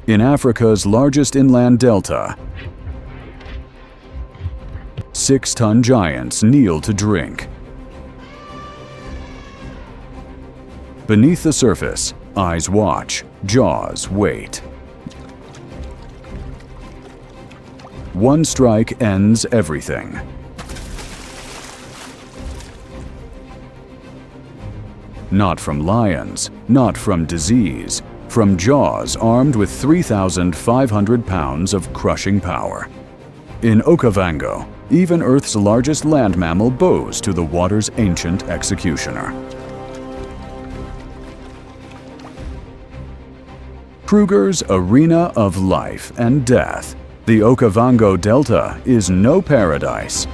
In Africa's largest inland delta, 6-ton giants kneel to drink. Beneath the surface, eyes watch, jaws wait. One strike ends everything. Not from lions, not from disease, from jaws armed with 3,500 pounds of crushing power. In Okavango, even Earth's largest land mammal bows to the water's ancient executioner. Kruger's arena of life and death, the Okavango Delta is no paradise.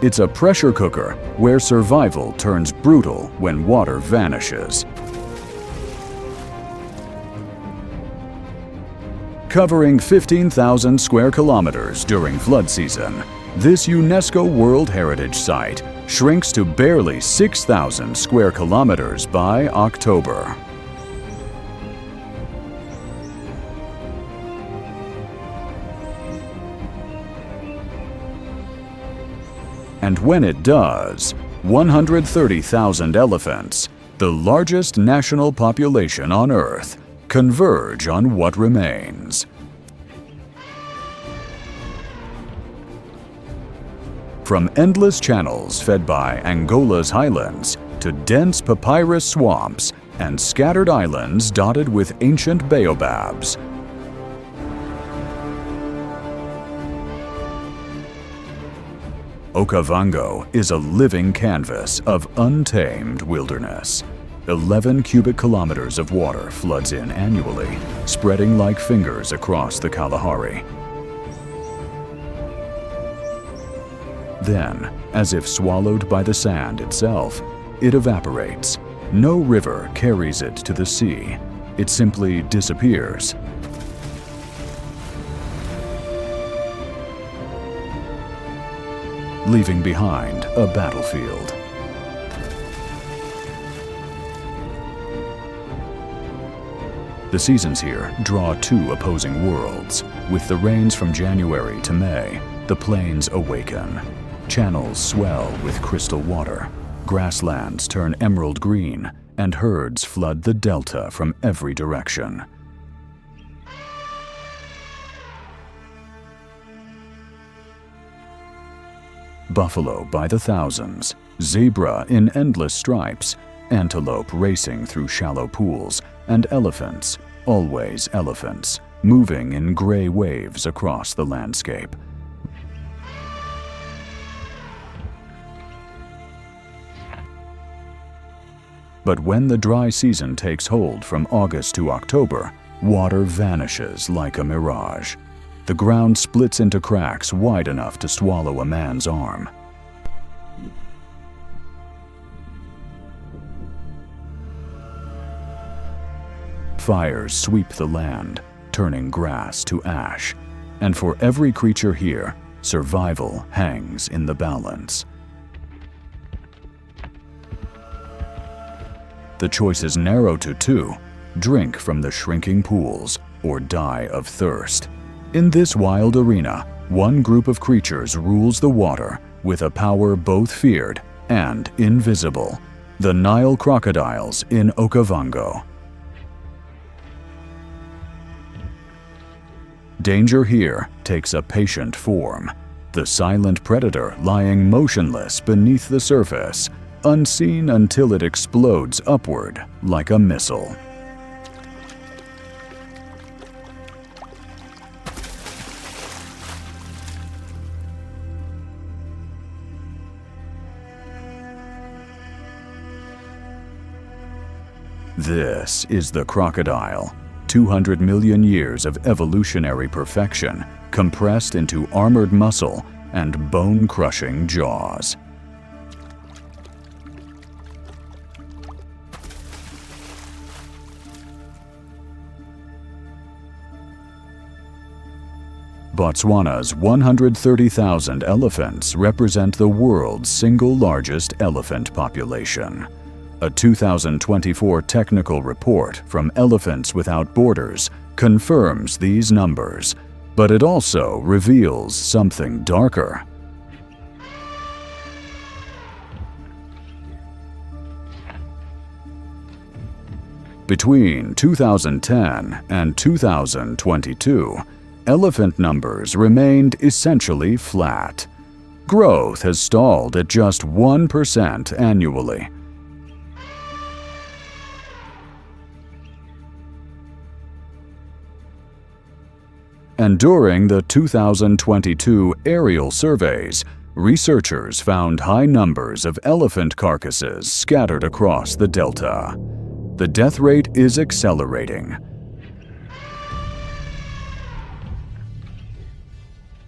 It's a pressure cooker where survival turns brutal when water vanishes. Covering 15,000 square kilometers during flood season, this UNESCO World Heritage Site shrinks to barely 6,000 square kilometers by October. And when it does, 130,000 elephants, the largest national population on Earth, converge on what remains. From endless channels fed by Angola's highlands to dense papyrus swamps and scattered islands dotted with ancient baobabs, Okavango is a living canvas of untamed wilderness. 11 cubic kilometers of water floods in annually, spreading like fingers across the Kalahari. Then, as if swallowed by the sand itself, it evaporates. No river carries it to the sea. It simply disappears. Leaving behind a battlefield. The seasons here draw two opposing worlds. With the rains from January to May, the plains awaken. Channels swell with crystal water. Grasslands turn emerald green, and herds flood the delta from every direction. Buffalo by the thousands, zebra in endless stripes, antelope racing through shallow pools, and elephants, always elephants, moving in gray waves across the landscape. But when the dry season takes hold from August to October, water vanishes like a mirage. The ground splits into cracks wide enough to swallow a man's arm. Fires sweep the land, turning grass to ash. And for every creature here, survival hangs in the balance. The choice is narrow to two: drink from the shrinking pools or die of thirst. In this wild arena, one group of creatures rules the water with a power both feared and invisible: the Nile crocodiles in Okavango. Danger here takes a patient form, the silent predator lying motionless beneath the surface, unseen until it explodes upward like a missile. This is the crocodile, 200 million years of evolutionary perfection compressed into armored muscle and bone-crushing jaws. Botswana's 130,000 elephants represent the world's single largest elephant population. A 2024 technical report from Elephants Without Borders confirms these numbers, but it also reveals something darker. Between 2010 and 2022, elephant numbers remained essentially flat. Growth has stalled at just 1% annually. And during the 2022 aerial surveys, researchers found high numbers of elephant carcasses scattered across the delta. The death rate is accelerating.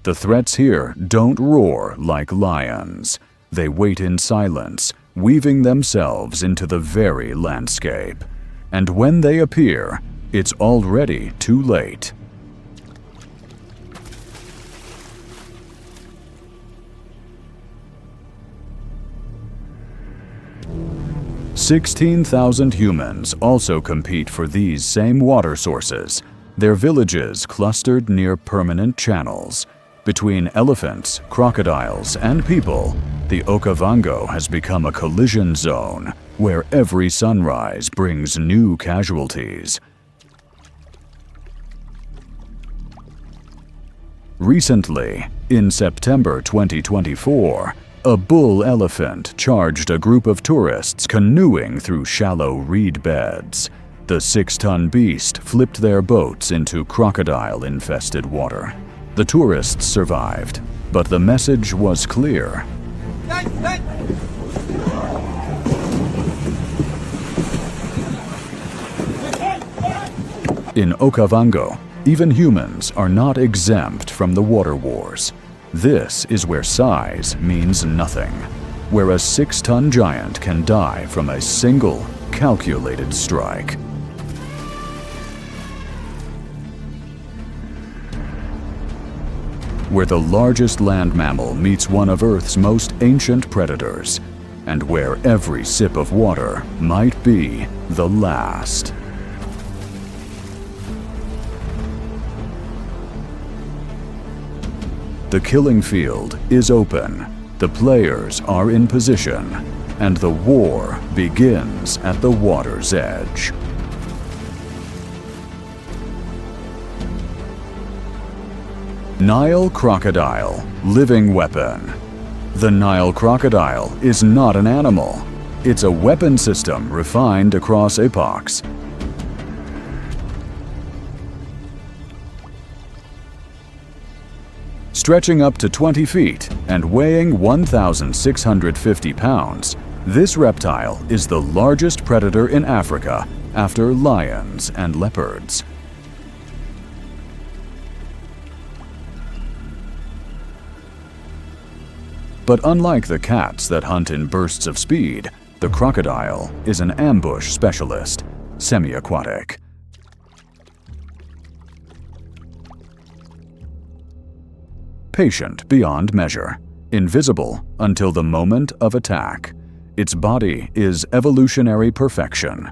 The threats here don't roar like lions. They wait in silence, weaving themselves into the very landscape. And when they appear, it's already too late. "16,000 humans also compete for these same water sources, their villages clustered near permanent channels. Between elephants, crocodiles, and people, the Okavango has become a collision zone where every sunrise brings new casualties." Recently, in September 2024, a bull elephant charged a group of tourists canoeing through shallow reed beds. The 6-ton beast flipped their boats into crocodile-infested water. The tourists survived, but the message was clear. In Okavango, even humans are not exempt from the water wars. This is where size means nothing, where a 6-ton giant can die from a single, calculated strike. Where the largest land mammal meets one of Earth's most ancient predators, and where every sip of water might be the last. The killing field is open, the players are in position, and the war begins at the water's edge. Nile crocodile, living weapon. The Nile crocodile is not an animal. It's a weapon system refined across epochs. Stretching up to 20 feet and weighing 1,650 pounds, this reptile is the largest predator in Africa after lions and leopards. But unlike the cats that hunt in bursts of speed, the crocodile is an ambush specialist, semi-aquatic. Patient beyond measure, invisible until the moment of attack. Its body is evolutionary perfection.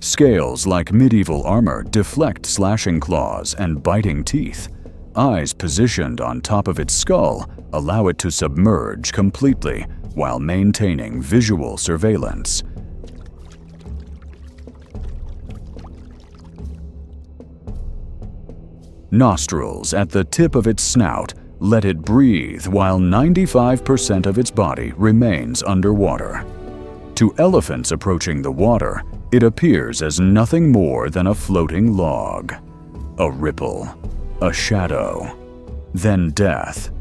Scales like medieval armor deflect slashing claws and biting teeth. Eyes positioned on top of its skull allow it to submerge completely while maintaining visual surveillance. Nostrils at the tip of its snout let it breathe while 95% of its body remains underwater. To elephants approaching the water, it appears as nothing more than a floating log. A ripple, a shadow, then death.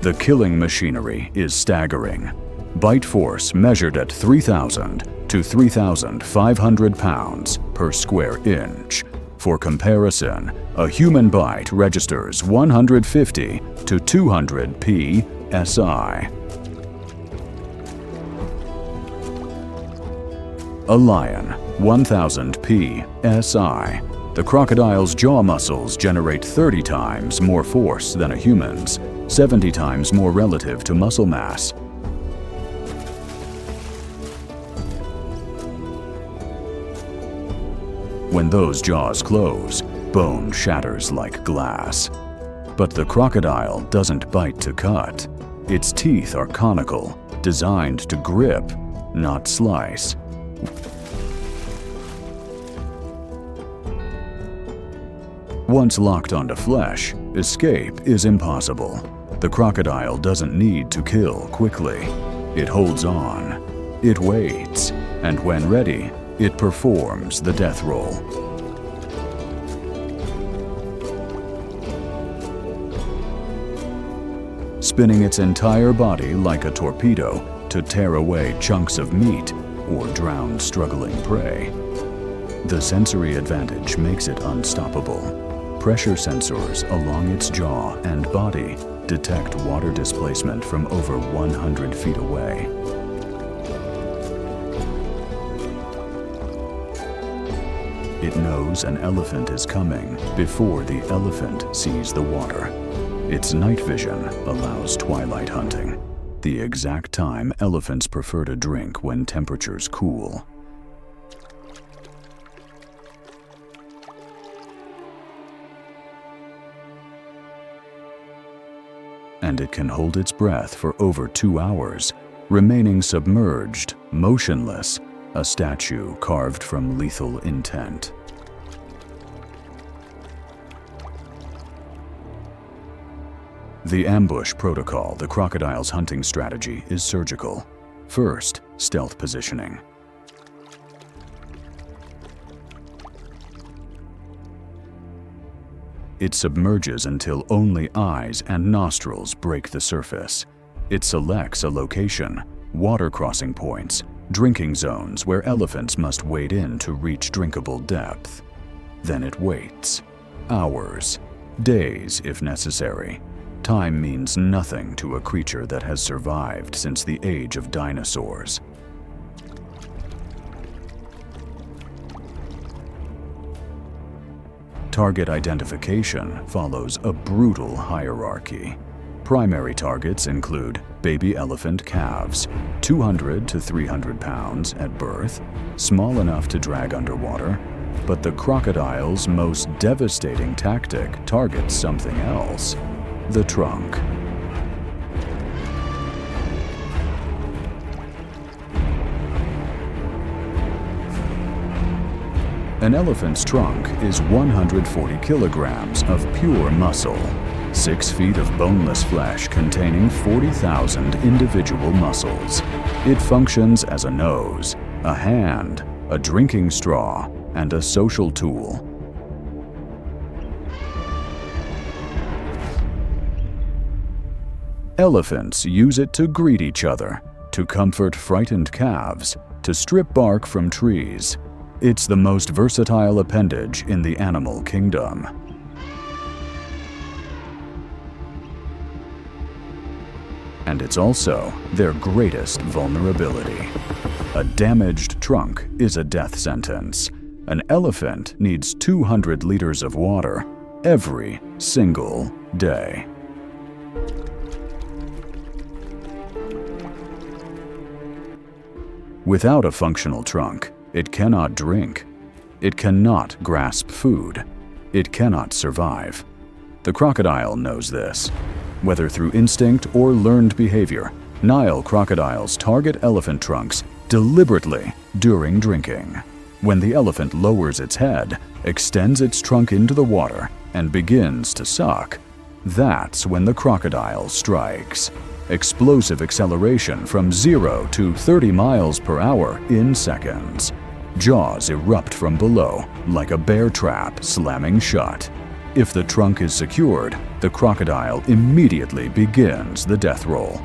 The killing machinery is staggering. Bite force measured at 3,000 to 3,500 pounds per square inch. For comparison, a human bite registers 150 to 200 psi. A lion, 1000 psi. The crocodile's jaw muscles generate 30 times more force than a human's, 70 times more relative to muscle mass. When those jaws close, bone shatters like glass. But the crocodile doesn't bite to cut. Its teeth are conical, designed to grip, not slice. Once locked onto flesh, escape is impossible. The crocodile doesn't need to kill quickly. It holds on. It waits, and when ready, it performs the death roll. Spinning its entire body like a torpedo to tear away chunks of meat or drown struggling prey. The sensory advantage makes it unstoppable. Pressure sensors along its jaw and body detect water displacement from over 100 feet away. It knows an elephant is coming before the elephant sees the water. Its night vision allows twilight hunting, the exact time elephants prefer to drink when temperatures cool. And it can hold its breath for over 2 hours, remaining submerged, motionless, a statue carved from lethal intent. The ambush protocol, the crocodile's hunting strategy, is surgical. First, stealth positioning. It submerges until only eyes and nostrils break the surface. It selects a location, water crossing points, drinking zones where elephants must wade in to reach drinkable depth. Then it waits. Hours, days if necessary. Time means nothing to a creature that has survived since the age of dinosaurs. Target identification follows a brutal hierarchy. Primary targets include baby elephant calves, 200 to 300 pounds at birth, small enough to drag underwater, but the crocodile's most devastating tactic targets something else: the trunk. An elephant's trunk is 140 kilograms of pure muscle, 6 feet of boneless flesh containing 40,000 individual muscles. It functions as a nose, a hand, a drinking straw, and a social tool. Elephants use it to greet each other, to comfort frightened calves, to strip bark from trees. It's the most versatile appendage in the animal kingdom. And it's also their greatest vulnerability. A damaged trunk is a death sentence. An elephant needs 200 liters of water every single day. Without a functional trunk, it cannot drink. It cannot grasp food. It cannot survive. The crocodile knows this. Whether through instinct or learned behavior, Nile crocodiles target elephant trunks deliberately during drinking. When the elephant lowers its head, extends its trunk into the water, and begins to suck, that's when the crocodile strikes. Explosive acceleration from 0 to 30 miles per hour in seconds. Jaws erupt from below like a bear trap slamming shut. If the trunk is secured, the crocodile immediately begins the death roll.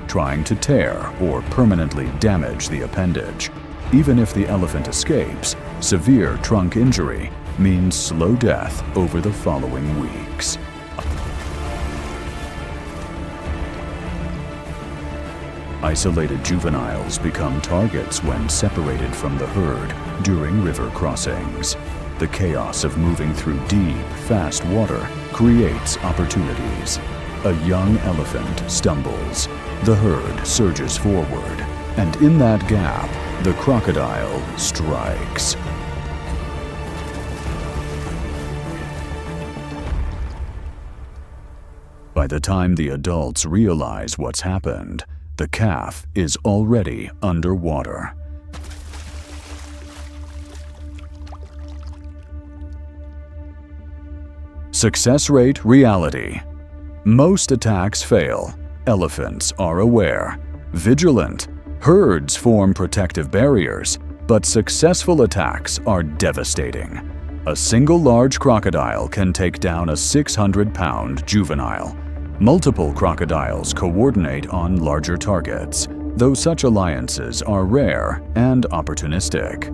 Trying to tear or permanently damage the appendage. Even if the elephant escapes, severe trunk injury means slow death over the following weeks. Isolated juveniles become targets when separated from the herd during river crossings. The chaos of moving through deep, fast water creates opportunities. A young elephant stumbles. The herd surges forward, and in that gap, the crocodile strikes. By the time the adults realize what's happened, the calf is already underwater. Success rate reality. Most attacks fail. Elephants are aware. Vigilant. Herds form protective barriers, but successful attacks are devastating. A single large crocodile can take down a 600-pound juvenile. Multiple crocodiles coordinate on larger targets, though such alliances are rare and opportunistic.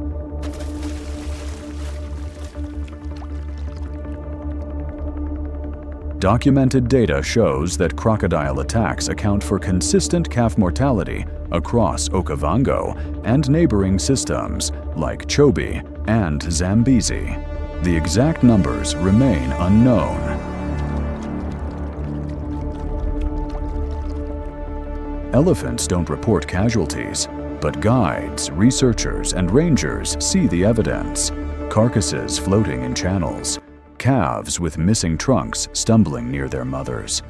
Documented data shows that crocodile attacks account for consistent calf mortality across Okavango and neighboring systems like Chobe and Zambezi. The exact numbers remain unknown. Elephants don't report casualties, but guides, researchers, and rangers see the evidence. Carcasses floating in channels, calves with missing trunks stumbling near their mothers.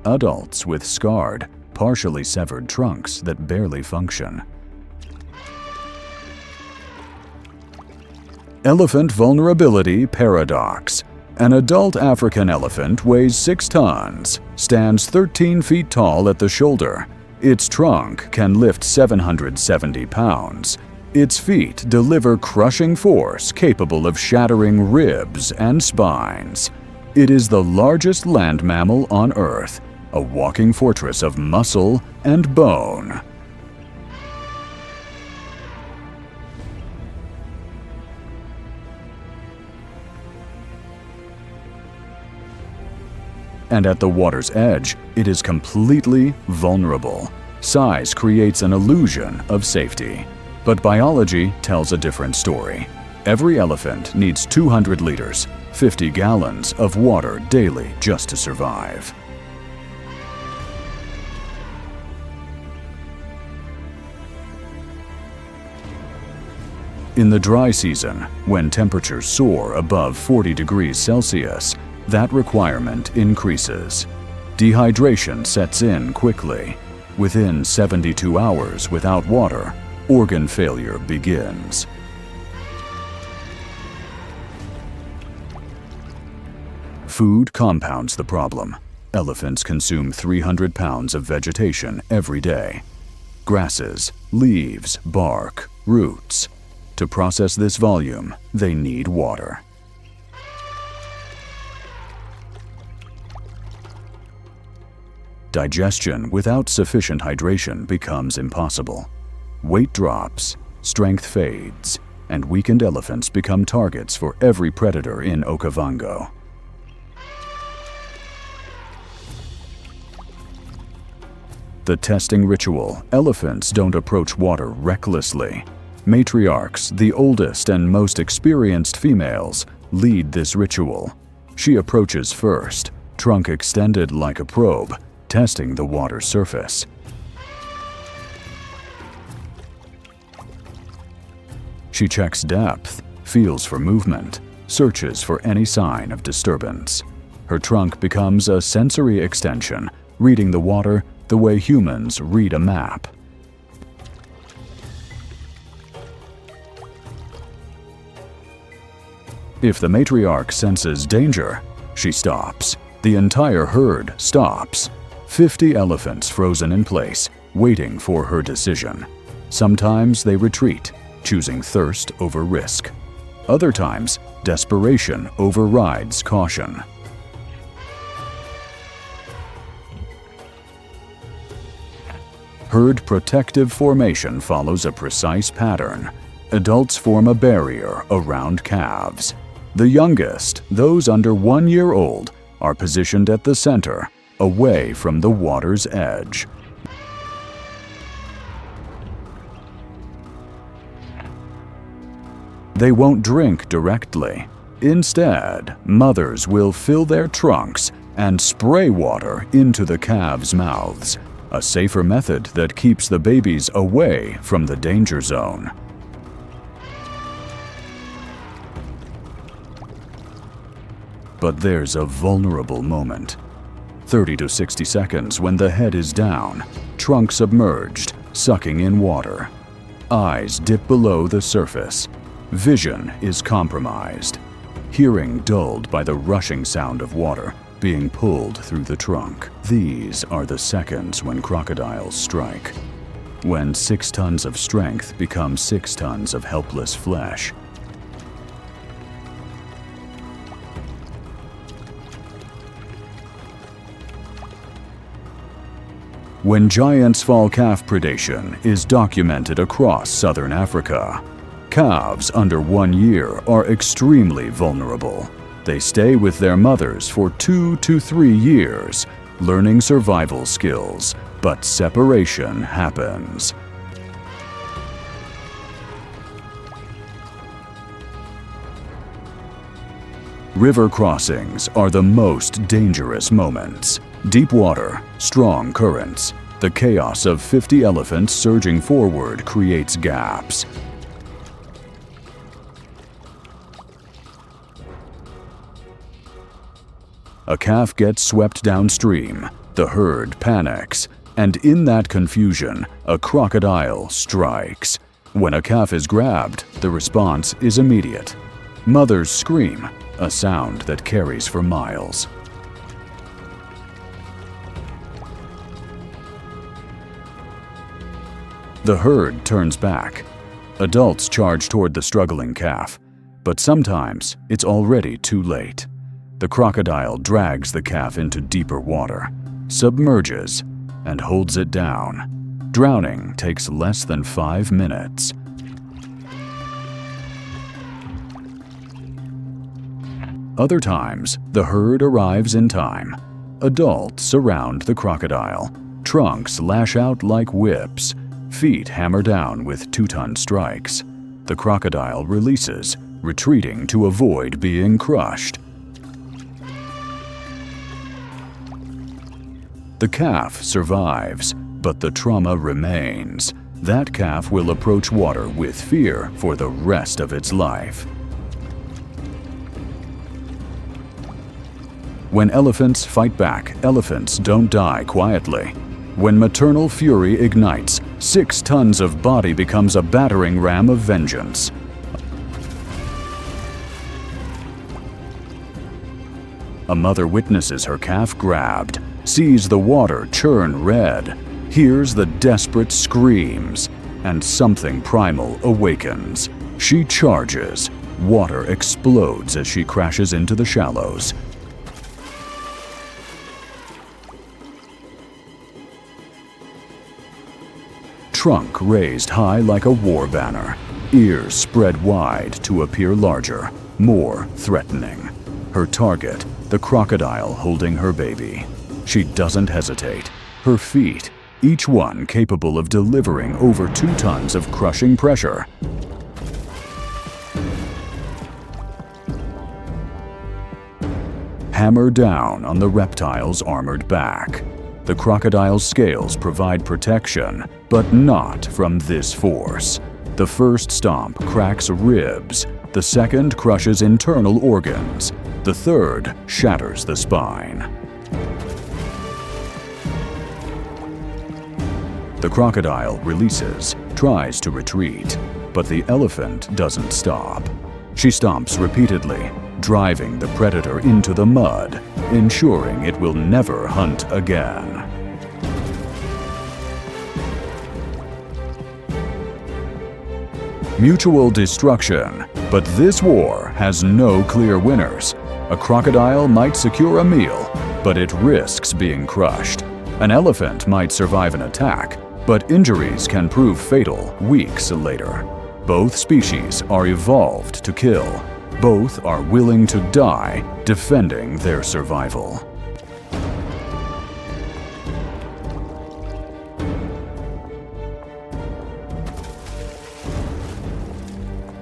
Adults with scarred, partially severed trunks that barely function. Elephant vulnerability paradox. An adult African elephant weighs 6 tons, stands 13 feet tall at the shoulder. Its trunk can lift 770 pounds. Its feet deliver crushing force capable of shattering ribs and spines. It is the largest land mammal on Earth, a walking fortress of muscle and bone. And at the water's edge, it is completely vulnerable. Size creates an illusion of safety. But biology tells a different story. Every elephant needs 200 liters, 50 gallons of water daily just to survive. In the dry season, when temperatures soar above 40 degrees Celsius, that requirement increases. Dehydration sets in quickly. Within 72 hours without water, organ failure begins. Food compounds the problem. Elephants consume 300 pounds of vegetation every day. Grasses, leaves, bark, roots. To process this volume, they need water. Digestion without sufficient hydration becomes impossible. Weight drops, strength fades, and weakened elephants become targets for every predator in Okavango. The testing ritual. Elephants don't approach water recklessly. Matriarchs, the oldest and most experienced females, lead this ritual. She approaches first, trunk extended like a probe, testing the water's surface. She checks depth, feels for movement, searches for any sign of disturbance. Her trunk becomes a sensory extension, reading the water the way humans read a map. If the matriarch senses danger, she stops. The entire herd stops. 50 elephants frozen in place, waiting for her decision. Sometimes they retreat, choosing thirst over risk. Other times, desperation overrides caution. Herd protective formation follows a precise pattern. Adults form a barrier around calves. The youngest, those under 1 year old, are positioned at the center, away from the water's edge. They won't drink directly. Instead, mothers will fill their trunks and spray water into the calves' mouths, a safer method that keeps the babies away from the danger zone. But there's a vulnerable moment. 30 to 60 seconds when the head is down, trunk submerged, sucking in water. Eyes dip below the surface. Vision is compromised. Hearing dulled by the rushing sound of water being pulled through the trunk. These are the seconds when crocodiles strike. When 6 tons of strength become 6 tons of helpless flesh. When giant small calf predation is documented across southern Africa, calves under 1 year are extremely vulnerable. They stay with their mothers for 2 to 3 years, learning survival skills, but separation happens. River crossings are the most dangerous moments. Deep water, strong currents. The chaos of 50 elephants surging forward creates gaps. A calf gets swept downstream, the herd panics, and in that confusion, a crocodile strikes. When a calf is grabbed, the response is immediate. Mothers scream, a sound that carries for miles. The herd turns back. Adults charge toward the struggling calf, but sometimes it's already too late. The crocodile drags the calf into deeper water, submerges, and holds it down. Drowning takes less than 5 minutes. Other times, the herd arrives in time. Adults surround the crocodile. Trunks lash out like whips. Feet hammer down with 2-ton strikes. The crocodile releases, retreating to avoid being crushed. The calf survives, but the trauma remains. That calf will approach water with fear for the rest of its life. When elephants fight back, elephants don't die quietly. When maternal fury ignites, 6 tons of body becomes a battering ram of vengeance. A mother witnesses her calf grabbed, sees the water churn red, hears the desperate screams, and something primal awakens. She charges. Water explodes as she crashes into the shallows. Trunk raised high like a war banner, ears spread wide to appear larger, more threatening. Her target, the crocodile holding her baby. She doesn't hesitate. Her feet, each one capable of delivering over 2 tons of crushing pressure. Hammer down on the reptile's armored back. The crocodile's scales provide protection, but not from this force. The first stomp cracks ribs, the second crushes internal organs, the third shatters the spine. The crocodile releases, tries to retreat, but the elephant doesn't stop. She stomps repeatedly, driving the predator into the mud, ensuring it will never hunt again. Mutual destruction, but this war has no clear winners. A crocodile might secure a meal, but it risks being crushed. An elephant might survive an attack, but injuries can prove fatal weeks later. Both species are evolved to kill. Both are willing to die defending their survival.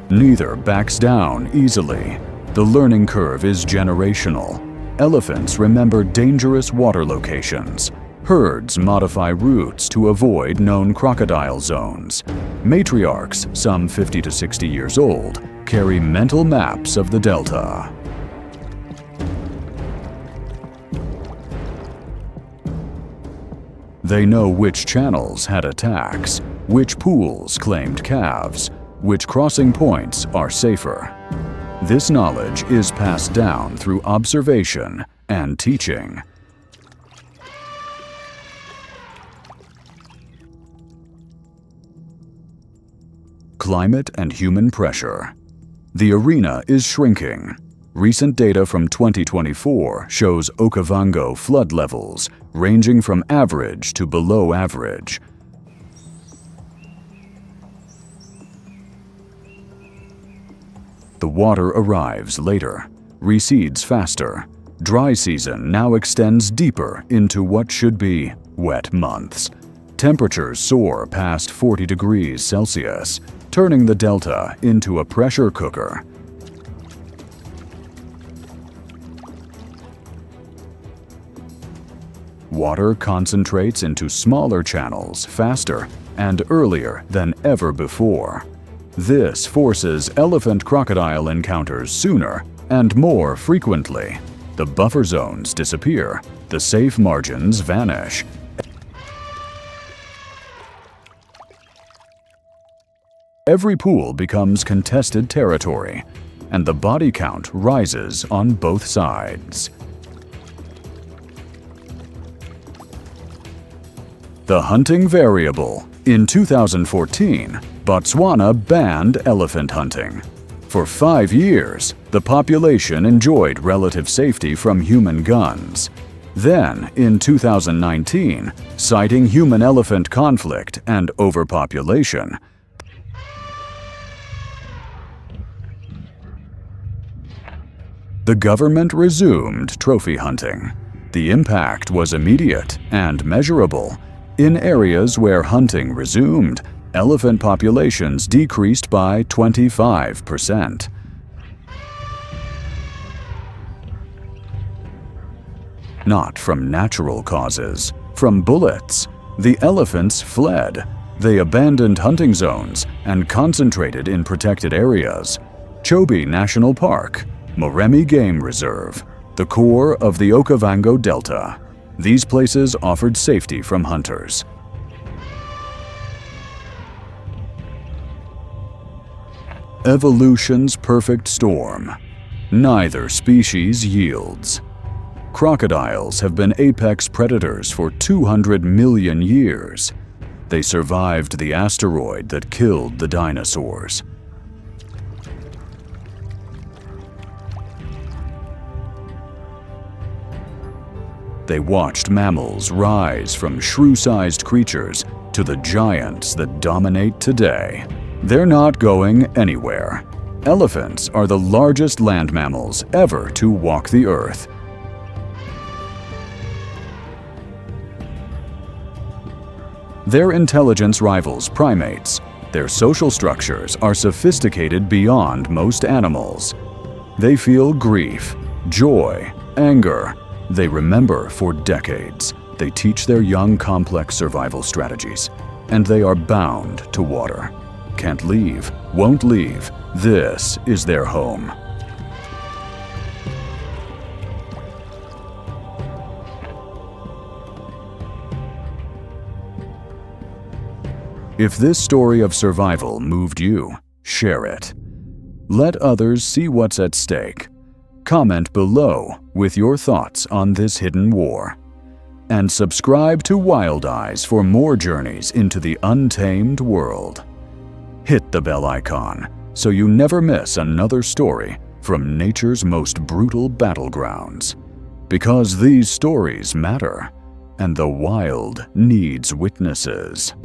Neither backs down easily. The learning curve is generational. Elephants remember dangerous water locations. Herds modify routes to avoid known crocodile zones. Matriarchs, some 50 to 60 years old, carry mental maps of the delta. They know which channels had attacks, which pools claimed calves, which crossing points are safer. This knowledge is passed down through observation and teaching. Climate and human pressure. The arena is shrinking. Recent data from 2024 shows Okavango flood levels ranging from average to below average. The water arrives later, recedes faster. Dry season now extends deeper into what should be wet months. Temperatures soar past 40 degrees Celsius, turning the delta into a pressure cooker. Water concentrates into smaller channels faster and earlier than ever before. This forces elephant-crocodile encounters sooner and more frequently. The buffer zones disappear, the safe margins vanish. Every pool becomes contested territory, and the body count rises on both sides. The hunting variable. In 2014, Botswana banned elephant hunting. For 5 years, the population enjoyed relative safety from human guns. Then, in 2019, citing human-elephant conflict and overpopulation, the government resumed trophy hunting. The impact was immediate and measurable. In areas where hunting resumed, elephant populations decreased by 25%. Not from natural causes, from bullets. The elephants fled. They abandoned hunting zones and concentrated in protected areas. Chobe National Park, Moremi Game Reserve, the core of the Okavango Delta. These places offered safety from hunters. Evolution's perfect storm. Neither species yields. Crocodiles have been apex predators for 200 million years. They survived the asteroid that killed the dinosaurs. They watched mammals rise from shrew-sized creatures to the giants that dominate today. They're not going anywhere. Elephants are the largest land mammals ever to walk the earth. Their intelligence rivals primates. Their social structures are sophisticated beyond most animals. They feel grief, joy, anger. They remember for decades. They teach their young complex survival strategies. And they are bound to water. Can't leave, won't leave. This is their home. If this story of survival moved you, share it. Let others see what's at stake. Comment below with your thoughts on this hidden war. And subscribe to Wild Eyes for more journeys into the untamed world. Hit the bell icon so you never miss another story from nature's most brutal battlegrounds. Because these stories matter, and the wild needs witnesses.